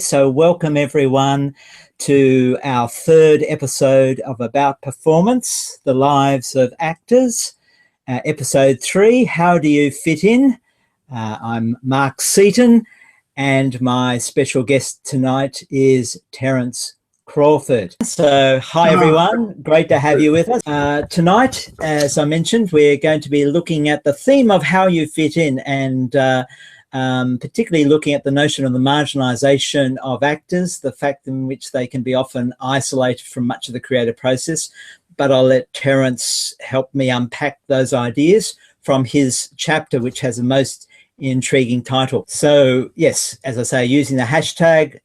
So welcome everyone to our third episode of About Performance, the Lives of Actors. Episode 3, How Do You Fit In? I'm Mark Seton, and my special guest tonight is Terence Crawford. So hi everyone, great to have you with us. Tonight, as I mentioned, we're going to be looking at the theme of how you fit in, and particularly looking at the notion of the marginalisation of actors, the fact in which they can be often isolated from much of the creative process. But I'll let Terence help me unpack those ideas from his chapter, which has a most intriguing title. So yes, as I say, using the hashtag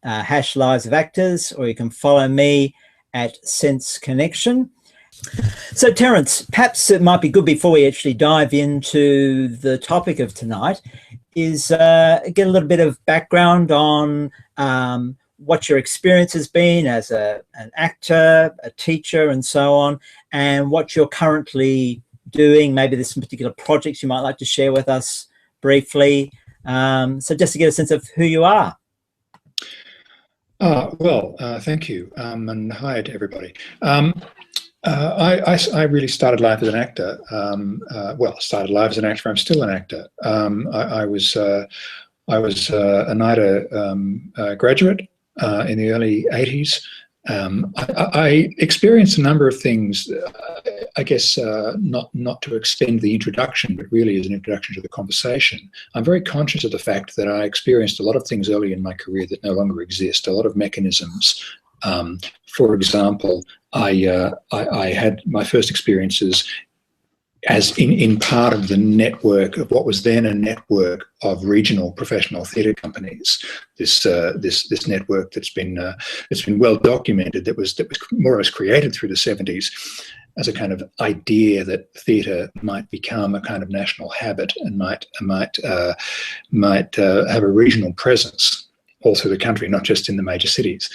#Lives of Actors, or you can follow me at Sense Connection. So Terence, perhaps it might be good before we actually dive into the topic of tonight is get a little bit of background on what your experience has been as an actor, a teacher, and so on, and what you're currently doing. Maybe there's some particular projects you might like to share with us briefly. So just to get a sense of who you are. Thank you, and hi to everybody. I really started life as an actor. Started life as an actor. I'm still an actor. I was a NIDA graduate in the early 80s. I experienced a number of things, I guess not to extend the introduction, but really as an introduction to the conversation. I'm very conscious of the fact that I experienced a lot of things early in my career that no longer exist, a lot of mechanisms. For example, I had my first experiences as in part of the network of what was then a network of regional professional theatre companies. This network that's been well documented, that was more or less created through the 70s as a kind of idea that theatre might become a kind of national habit and might have a regional presence all through the country, not just in the major cities.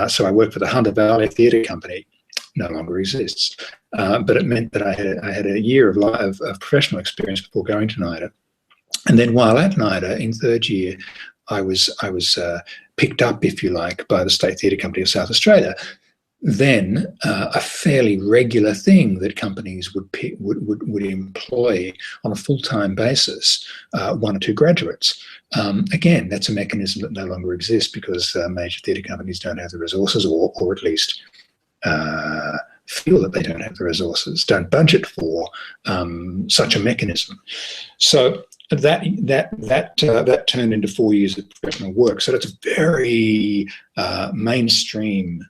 So I worked for the Hunter Valley Theatre Company. No longer exists, but it meant that I had a year of professional experience before going to NIDA, and then while at NIDA in third year, I was picked up, if you like, by the State Theatre Company of South Australia. Then a fairly regular thing that companies would employ on a full-time basis 1 or 2 graduates. Again, that's a mechanism that no longer exists because major theatre companies don't have the resources, or at least feel that they don't have the resources, don't budget for such a mechanism. So that turned into 4 years of professional work. So that's a very mainstream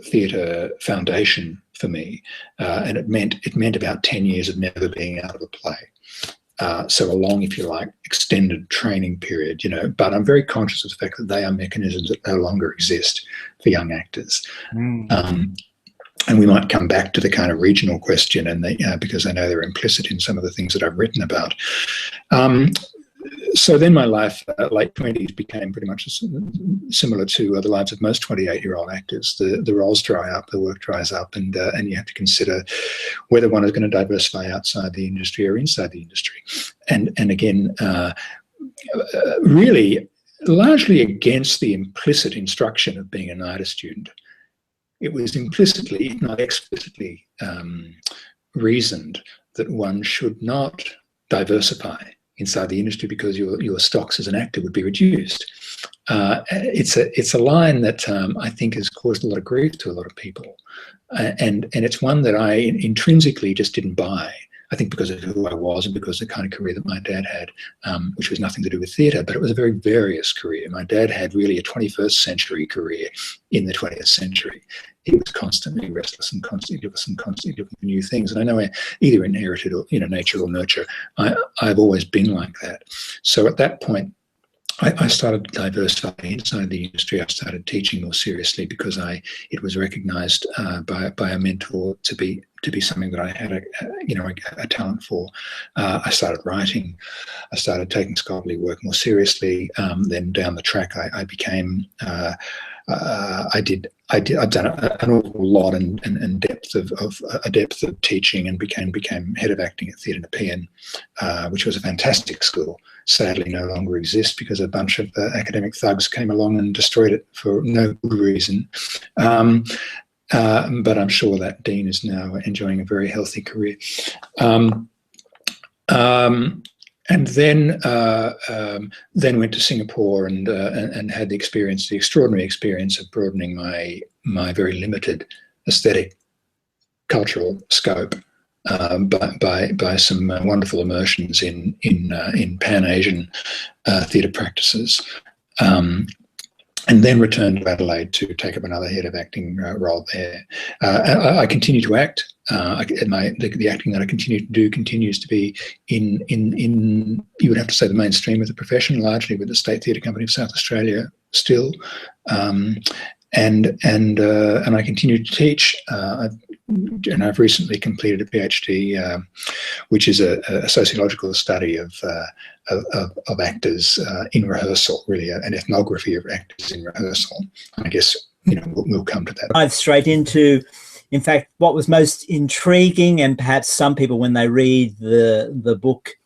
theatre foundation for me, and it meant about 10 years of never being out of a play. So a long, if you like, extended training period, but I'm very conscious of the fact that they are mechanisms that no longer exist for young actors. And we might come back to the kind of regional question, and because I know they're implicit in some of the things that I've written about. So then my life, late 20s, became pretty much similar to the lives of most 28-year-old actors. The roles dry up, the work dries up, and you have to consider whether one is going to diversify outside the industry or inside the industry. And again, really largely against the implicit instruction of being a NIDA student. It was implicitly, if not explicitly, reasoned that one should not diversify inside the industry because your stocks as an actor would be reduced. It's a line that I think has caused a lot of grief to a lot of people, and it's one that I intrinsically just didn't buy. I think because of who I was and because of the kind of career that my dad had, which was nothing to do with theatre, but it was a very various career. My dad had really a 21st century career in the 20th century. He was constantly restless and constantly looking for new things. And I know I either inherited or, nature or nurture. I've always been like that. So at that point, I started diversifying inside the industry. I started teaching more seriously because it was recognised by a mentor to be something that I had a talent for. I started writing. I started taking scholarly work more seriously. Then down the track, I became I'd done an awful lot and depth of teaching, and became head of acting at Theatre Nepean, which was a fantastic school. Sadly, no longer exists because a bunch of academic thugs came along and destroyed it for no good reason. But I'm sure that dean is now enjoying a very healthy career. And then went to Singapore and had the extraordinary experience of broadening my very limited aesthetic cultural scope by some wonderful immersions in Pan-Asian theatre practices. And then returned to Adelaide to take up another head of acting role there. I continue to act. The acting that I continue to do continues to be in you would have to say the mainstream of the profession, largely with the State Theatre Company of South Australia still, and I continue to teach. I've recently completed a PhD, which is a sociological study of actors in rehearsal, really an ethnography of actors in rehearsal. I guess we'll come to that. Dive straight into, in fact, what was most intriguing, and perhaps some people when they read the book,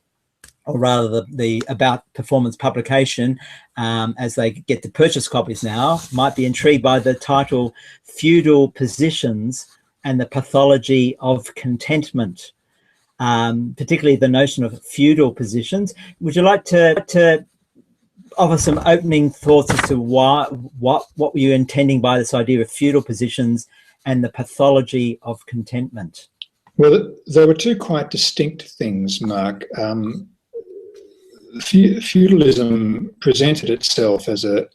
or rather the About Performance publication, as they get to purchase copies now, might be intrigued by the title Feudal Positions and the Pathology of Contentment, particularly the notion of feudal positions. Would you like to offer some opening thoughts as to what were you intending by this idea of feudal positions and the pathology of contentment? Well, there were two quite distinct things, Mark. Feudalism presented itself as a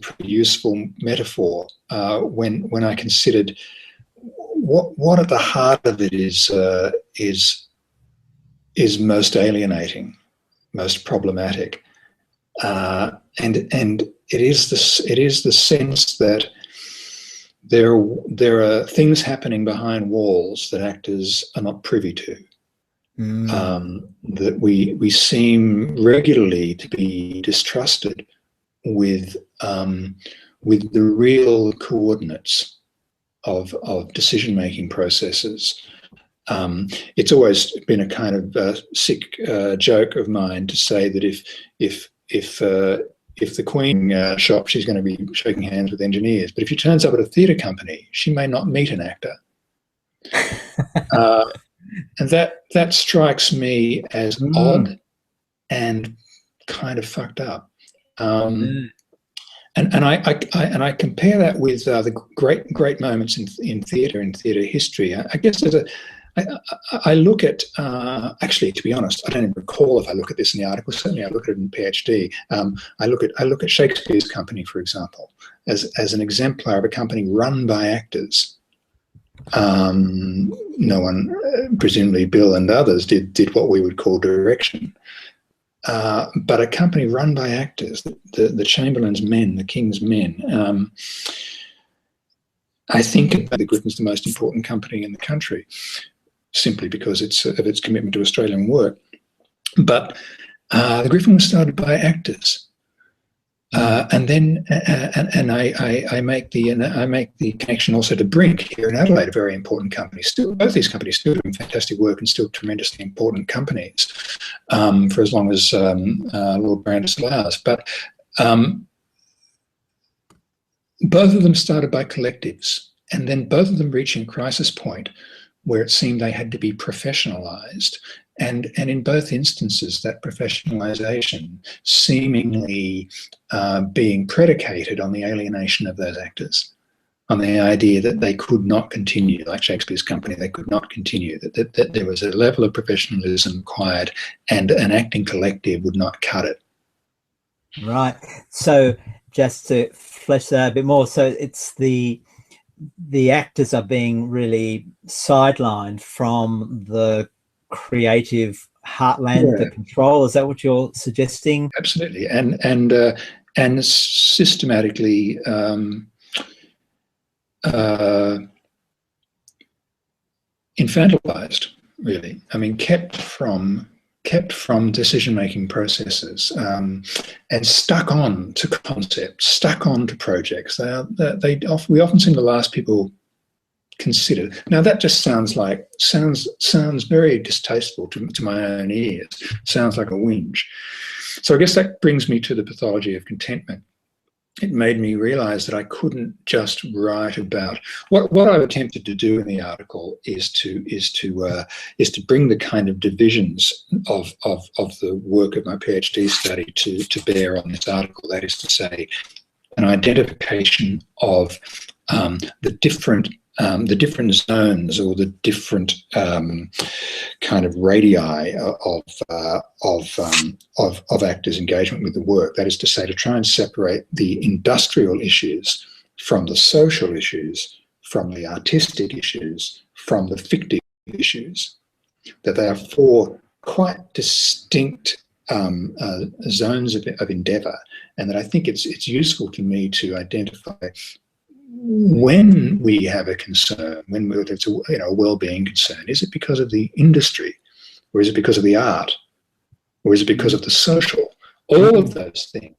pretty useful metaphor when I considered what at the heart of it is most alienating, most problematic, and it is the sense that there are things happening behind walls that actors are not privy to. That we seem regularly to be distrusted with the real coordinates of decision-making processes. It's always been a kind of sick joke of mine to say that if the Queen shops, she's going to be shaking hands with engineers, but if she turns up at a theatre company, she may not meet an actor. And that strikes me as odd and kind of fucked up. And I compare that with the great moments in theatre and theatre history. I guess I look at actually, to be honest, I don't even recall if I look at this in the article. Certainly, I look at it in PhD. I look at Shakespeare's company, for example, as an exemplar of a company run by actors. No one, presumably Bill and others, did what we would call direction. But a company run by actors, the Chamberlain's men, the King's men. I think the Griffin's the most important company in the country, simply because of its commitment to Australian work. But the Griffin was started by actors. And then, I make the connection also to Brink here in Adelaide, a very important company. Still, both these companies still doing fantastic work and still tremendously important companies for as long as Lord Brandis allows. But both of them started by collectives, and then both of them reaching a crisis point where it seemed they had to be professionalised. And in both instances, that professionalisation seemingly being predicated on the alienation of those actors, on the idea that they could not continue, like Shakespeare's company, they could not continue, that there was a level of professionalism required and an acting collective would not cut it. Right. So just to flesh that a bit more, so it's the actors are being really sidelined from the creative heartland, the control. Is that what you're suggesting? Absolutely, and systematically infantilized. Really, I mean, kept from kept from decision-making processes, and stuck on to concepts, stuck on to projects. We often seem the last people considered. Now that just sounds very distasteful to my own ears. Sounds like a whinge. So I guess that brings me to the pathology of contentment. It made me realize that I couldn't just write about what I've attempted to do in the article is to bring the kind of divisions of the work of my PhD study to bear on this article. That is to say, an identification of the different zones, or the different kind of radii of actors' engagement with the work. That is to say, to try and separate the industrial issues from the social issues, from the artistic issues, from the fictive issues. That they are four quite distinct zones of endeavour, and that I think it's useful to me to identify when we have a concern, when it's a well-being concern. Is it because of the industry, or is it because of the art, or is it because of the social? All of those things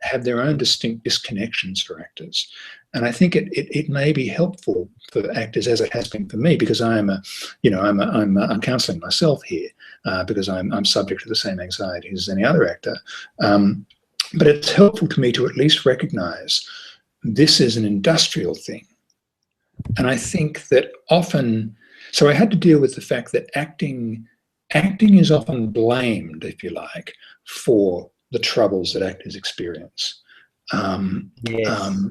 have their own distinct disconnections for actors, and I think it may be helpful for actors, as it has been for me, because I'm counselling myself here, because I'm subject to the same anxiety as any other actor, but it's helpful to me to at least recognise this is an industrial thing. And I think that often, so I had to deal with the fact that acting is often blamed, if you like, for the troubles that actors experience. Yes.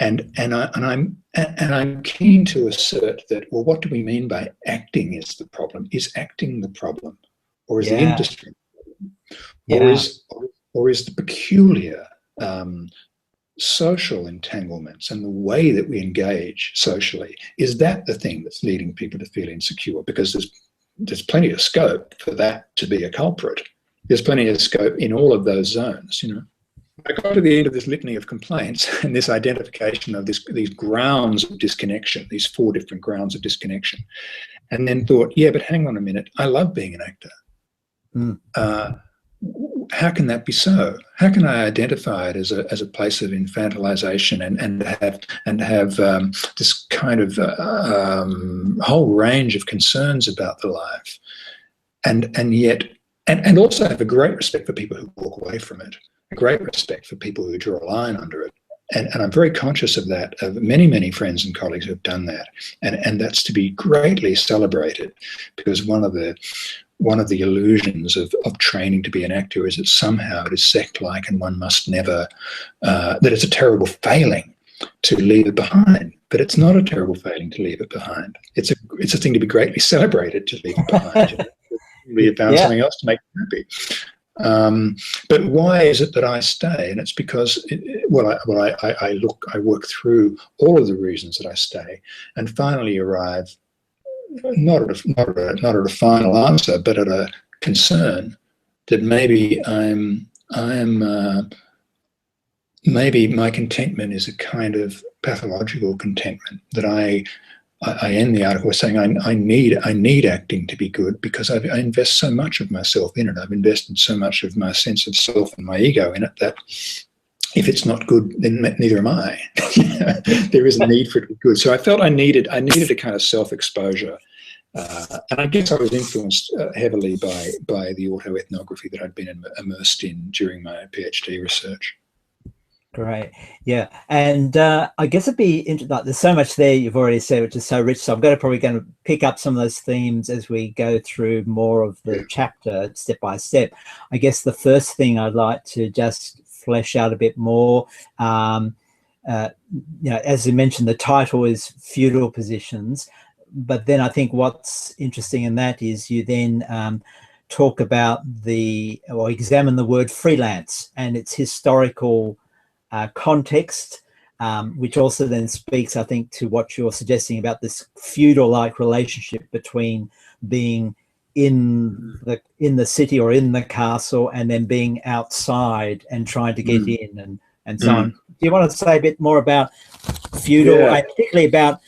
And I'm keen to assert that, well, what do we mean by acting is the problem? Is acting the problem, or is the industry the problem? Or is the peculiar social entanglements and the way that we engage socially, is that the thing that's leading people to feel insecure? Because there's plenty of scope for that to be a culprit. There's plenty of scope in all of those zones, I got to the end of this litany of complaints and this identification of these grounds of disconnection, these four different grounds of disconnection, and then thought, yeah, but hang on a minute, I love being an actor. How can that be so? How can I identify it as a place of infantilization and have this kind of whole range of concerns about the life, and yet also have a great respect for people who walk away from it, a great respect for people who draw a line under it, and I'm very conscious of that, of many friends and colleagues who have done that, and that's to be greatly celebrated, because one of the illusions of training to be an actor is that somehow it is sect-like and one must never, that it's a terrible failing to leave it behind. But it's not a terrible failing to leave it behind. It's a thing to be greatly celebrated to leave it behind. You found something else to make you happy. But why is it that I stay? And it's because, I work through all of the reasons that I stay, and finally arrive not at a final answer, but at a concern that maybe maybe my contentment is a kind of pathological contentment, that I end the article saying I need acting to be good, because I invest so much of myself in it. I've invested so much of my sense of self and my ego in it that if it's not good, then neither am I. There is a need for it to be good. So I felt I needed a kind of self-exposure. And I guess I was influenced heavily by the autoethnography that I'd been immersed in during my PhD research. Great. Yeah. And I guess it'd be interesting, like, there's so much there you've already said, which is so rich. So I'm probably going to pick up some of those themes as we go through more of the chapter step by step. I guess the first thing I'd like to just flesh out a bit more, as you mentioned, the title is Feudal Positions, but then I think what's interesting in that is you then talk about examine the word freelance and its historical context, which also then speaks, I think, to what you're suggesting about this feudal-like relationship between being in the city or in the castle and then being outside and trying to get in and so on. Do you want to say a bit more about feudal, and particularly about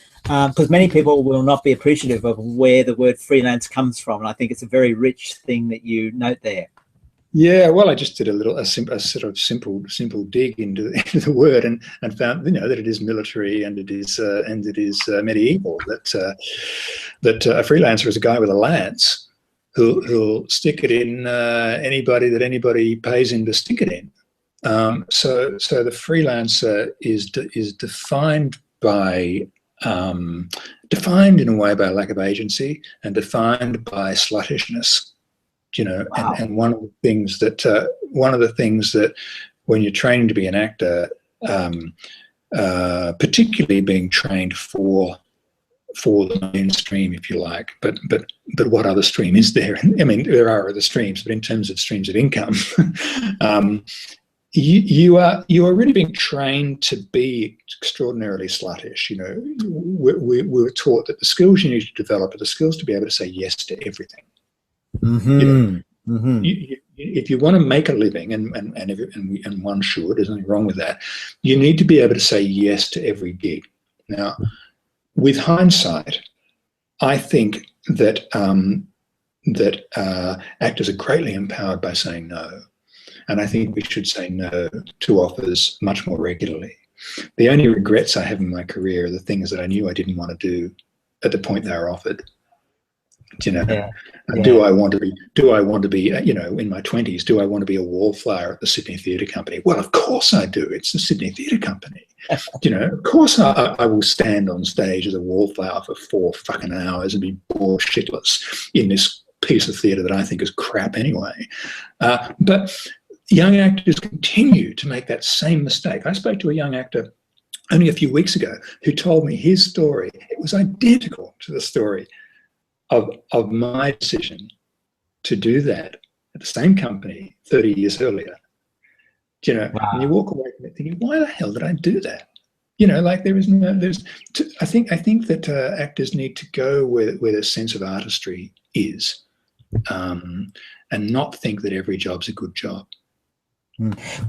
because many people will not be appreciative of where the word freelance comes from. And I think it's a very rich thing that you note there. Yeah, well, I just did a sort of simple dig into the word and found, you know, that it is military and it is medieval. That a freelancer is a guy with a lance who'll stick it in anybody that anybody pays him to stick it in. So the freelancer is defined by defined in a way by lack of agency and defined by sluttishness. You know, Wow. and one of the things that when you're training to be an actor, particularly being trained for the mainstream, if you like, but what other stream is there? I mean, there are other streams, but in terms of streams of income, you are really being trained to be extraordinarily sluttish. You know, we were taught that the skills you need to develop are the skills to be able to say yes to everything. Mm-hmm. You know, mm-hmm. if you want to make a living, and one should, there's nothing wrong with that, you need to be able to say yes to every gig. Now, with hindsight, I think that actors are greatly empowered by saying no, and I think we should say no to offers much more regularly. The only regrets I have in my career are the things that I knew I didn't want to do at the point they were offered. You know, Yeah. do I want to be, you know, in my 20s, do I want to be a wallflower at the Sydney Theatre Company? Well, of course I do. It's the Sydney Theatre Company. You know, of course I will stand on stage as a wallflower for 4 fucking hours and be bored shitless in this piece of theatre that I think is crap anyway. But young actors continue to make that same mistake. I spoke to a young actor only a few weeks ago who told me his story. It was identical to the story of my decision to do that at the same company 30 years earlier. You know, wow. And you walk away from it thinking, why the hell did I do that? You know, like I think that actors need to go where their sense of artistry is, and not think that every job's a good job.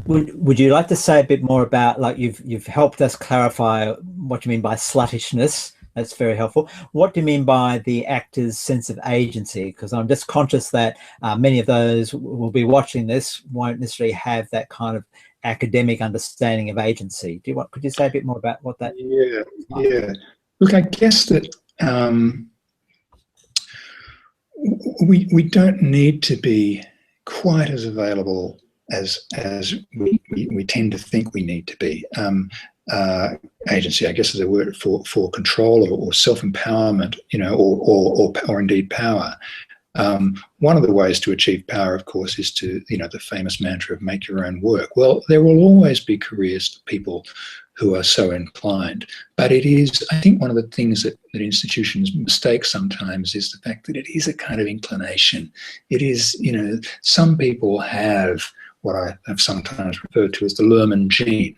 Would you like to say a bit more about, like, you've helped us clarify what you mean by sluttishness? That's very helpful. What do you mean by the actor's sense of agency? Because I'm just conscious that many of those who will be watching this won't necessarily have that kind of academic understanding of agency. Could you say a bit more about what that? Yeah. Look, I guess that we don't need to be quite as available as we tend to think we need to be. Agency, I guess, is a word for control or self-empowerment, you know, or indeed power. One of the ways to achieve power, of course, is to, you know, the famous mantra of make your own work. Well, there will always be careers for people who are so inclined, but it is, I think, one of the things that institutions mistake sometimes is the fact that it is a kind of inclination. It is, you know, some people have what I have sometimes referred to as the Lerman gene.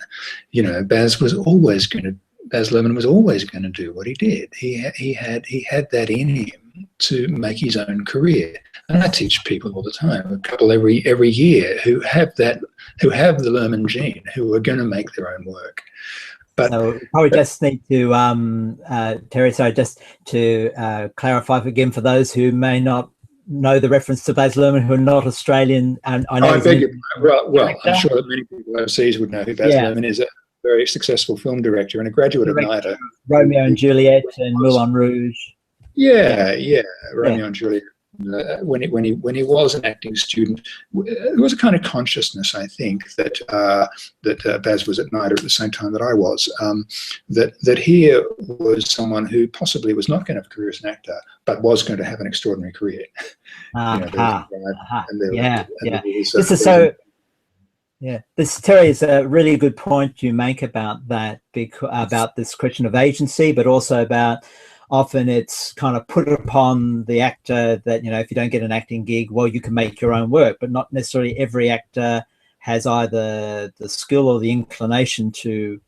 You know, Baz Luhrmann was always going to do what he did. He had that in him to make his own career. And I teach people all the time, a couple every year, who have the Lerman gene, who are going to make their own work. But so probably just need to, Terry, sorry, just to clarify again for those who may not know the reference to Baz Luhrmann, who are not Australian. And I know I beg you. Well, I'm sure that many people overseas would know who Baz Luhrmann is. A very successful film director and a graduate of NIDA. Romeo and Juliet and Moulin Rouge. Yeah, Romeo and Juliet. When he was an acting student, there was a kind of consciousness, I think, that Baz was at NIDA at the same time that I was. That here was someone who possibly was not going to have a career as an actor, but was going to have an extraordinary career. This, Terry, is a really good point you make about that, about this question of agency, but also about often it's kind of put upon the actor that, you know, if you don't get an acting gig, well, you can make your own work, but not necessarily every actor has either the skill or the inclination to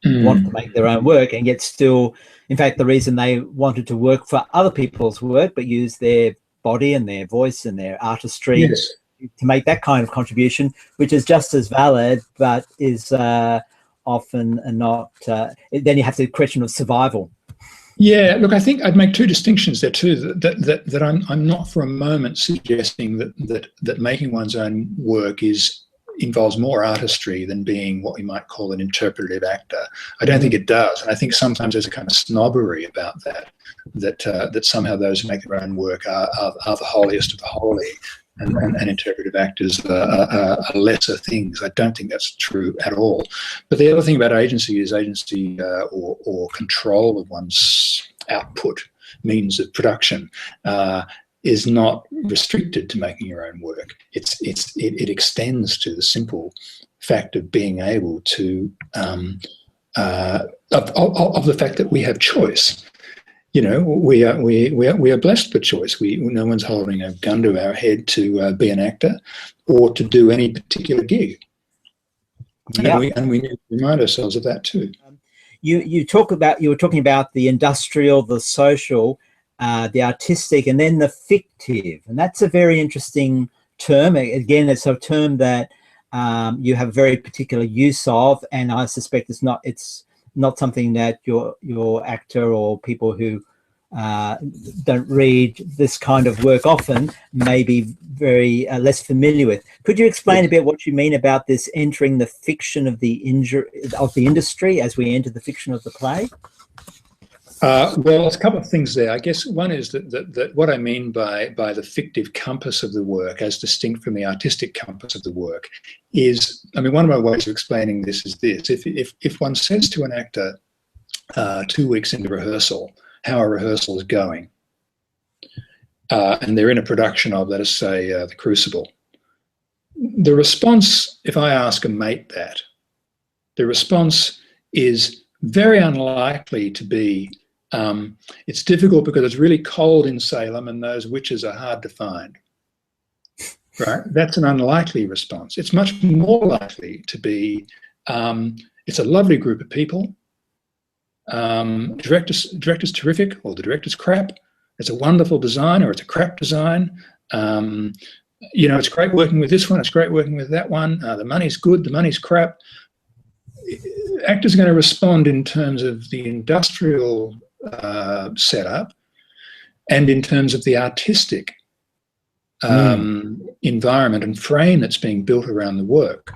want to make their own work, and yet still, in fact, the reason they wanted to work for other people's work, but use their body and their voice and their artistry to make that kind of contribution, which is just as valid, but is often not, then you have the question of survival. Yeah, look, I think I'd make two distinctions there too. That I'm not for a moment suggesting that making one's own work involves more artistry than being what we might call an interpretative actor. I don't think it does, and I think sometimes there's a kind of snobbery about that somehow those who make their own work are the holiest of the holy, and interpretive actors are lesser things. I don't think that's true at all. But the other thing about agency is agency or control of one's output, means of production, is not restricted to making your own work. It extends to the simple fact of being able to of the fact that we have choice. You know, we are blessed with choice. No one's holding a gun to our head to be an actor or to do any particular gig. Yeah. And we need to remind ourselves of that too. You were talking about the industrial, the social, the artistic, and then the fictive, and that's a very interesting term. Again, it's a term that you have very particular use of, and I suspect it's not something that your actor or people who don't read this kind of work often may be very less familiar with. Could you explain a bit what you mean about this entering the fiction of the industry as we enter the fiction of the play? Well, there's a couple of things there. I guess one is that what I mean by the fictive compass of the work, as distinct from the artistic compass of the work, is, I mean, one of my ways of explaining this is this: if one says to an actor 2 weeks into rehearsal how a rehearsal is going, and they're in a production of, let us say, The Crucible, the response, if I ask a mate that, the response is very unlikely to be, it's difficult because it's really cold in Salem and those witches are hard to find. Right? That's an unlikely response. It's much more likely to be, it's a lovely group of people. Director's terrific, or the director's crap. It's a wonderful design, or it's a crap design. You know, it's great working with this one. It's great working with that one. The money's good. The money's crap. Actors are going to respond in terms of the industrial setup and in terms of the artistic environment and frame that's being built around the work.